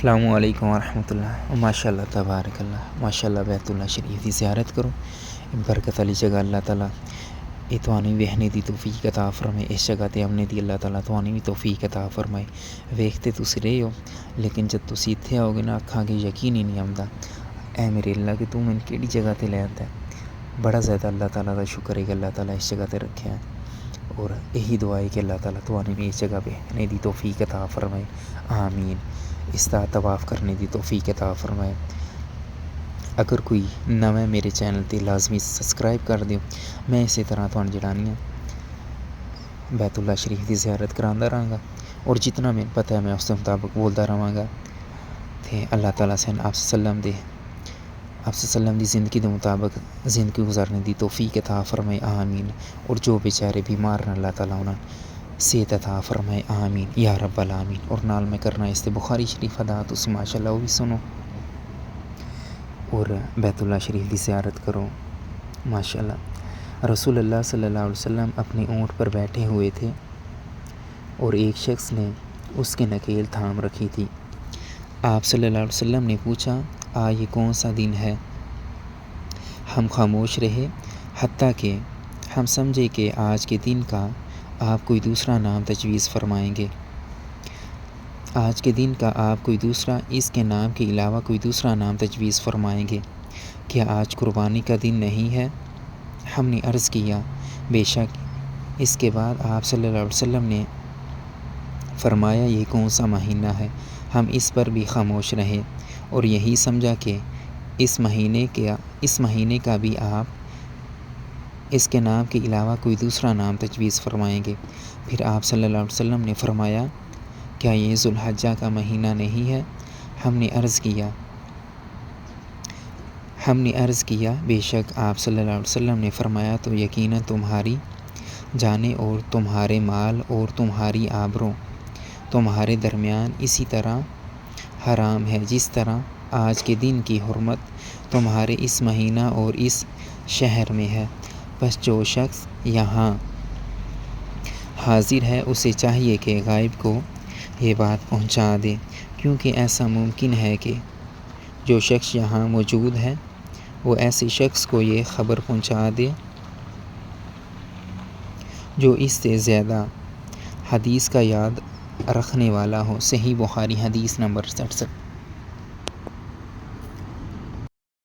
السلام علیکم ورحمۃ اللہ۔ ماشاء اللہ تبارک اللہ، ماشاء اللہ بیت اللہ شریف کی زیارت کرو۔ برکت والی جگہ اللہ تعالیٰ یہ توانی ویکھنے دی توفیق عطا فرمائے۔ اس جگہ تے ہم نے دی اللہ تعالیٰ توانی بھی توفیق عطا فرمائے۔ ویکھتے تسی رہے ہو لیکن جب تسی اتھے آؤ گے نا اکھاں کے یقین ہی نہیں آتا، اے میرے اللہ کہ تو میں کیڑی جگہ تے لے آتا ہے۔ بڑا زیادہ اللہ تعالیٰ کا شکر ہے کہ اللہ تعالیٰ اس جگہ تے رکھے ہیں، اور یہی دعا ہے کہ اللہ تعالیٰ توانی بھی اس جگہ پہ رہنے دی توفیق عطا فرمائے، آمین۔ اس طرح طواف کرنے دی توفیق عطا فرمائے۔ اگر کوئی نویں میرے چینل تے لازمی سبسکرائب کر دیو، میں اسی طرح تو جڑانیاں بیت اللہ شریف دی زیارت کراندا رہاں گا، اور جتنا میں پتہ ہے میں اس کے مطابق بولتا رہاں گا۔ تے اللہ تعالیٰ سے آپ وسلم دی زندگی دے مطابق زندگی گزارنے دی توفیق عطا فرمائے، آمین۔ اور جو بیچارے بیمار ہیں اللہ تعالیٰ انہاں صحت عطا فرمائے، آمین یا رب العالمین۔ اور نال میں کرنا اس تے بخاری شریف ادا تسی ماشاءاللہ وہ بھی سنو اور بیت اللہ شریف دی زیارت کرو، ماشاءاللہ۔ رسول اللہ صلی اللہ علیہ وسلم اپنے اونٹ پر بیٹھے ہوئے تھے اور ایک شخص نے اس کے نکیل تھام رکھی تھی۔ آپ صلی اللہ علیہ وسلم نے پوچھا، یہ کون سا دن ہے؟ ہم خاموش رہے حتیٰ کہ ہم سمجھے کہ آج کے دن کا آپ کوئی دوسرا نام تجویز فرمائیں گے۔ آج کے دن کا آپ کوئی دوسرا، اس کے نام کے علاوہ کوئی دوسرا نام تجویز فرمائیں گے، کیا آج قربانی کا دن نہیں ہے؟ ہم نے عرض کیا، بے شک۔ اس کے بعد آپ صلی اللہ علیہ وسلم نے فرمایا، یہ کون سا مہینہ ہے؟ ہم اس پر بھی خاموش رہے اور یہی سمجھا کہ اس مہینے کا بھی آپ اس کے نام کے علاوہ کوئی دوسرا نام تجویز فرمائیں گے۔ پھر آپ صلی اللہ علیہ وسلم نے فرمایا، کیا یہ ذو الحجہ کا مہینہ نہیں ہے؟ ہم نے عرض کیا، بے شک۔ آپ صلی اللہ علیہ وسلم نے فرمایا، تو یقیناً تمہاری جانیں اور تمہارے مال اور تمہاری آبرو تمہارے درمیان اسی طرح حرام ہے جس طرح آج کے دن کی حرمت تمہارے اس مہینہ اور اس شہر میں ہے۔ بس جو شخص یہاں حاضر ہے اسے چاہیے کہ غائب کو یہ بات پہنچا دے، کیونکہ ایسا ممکن ہے کہ جو شخص یہاں موجود ہے وہ ایسے شخص کو یہ خبر پہنچا دے جو اس سے زیادہ حدیث کا یاد رکھنے والا ہو۔ صحیح بخاری حدیث نمبر 67۔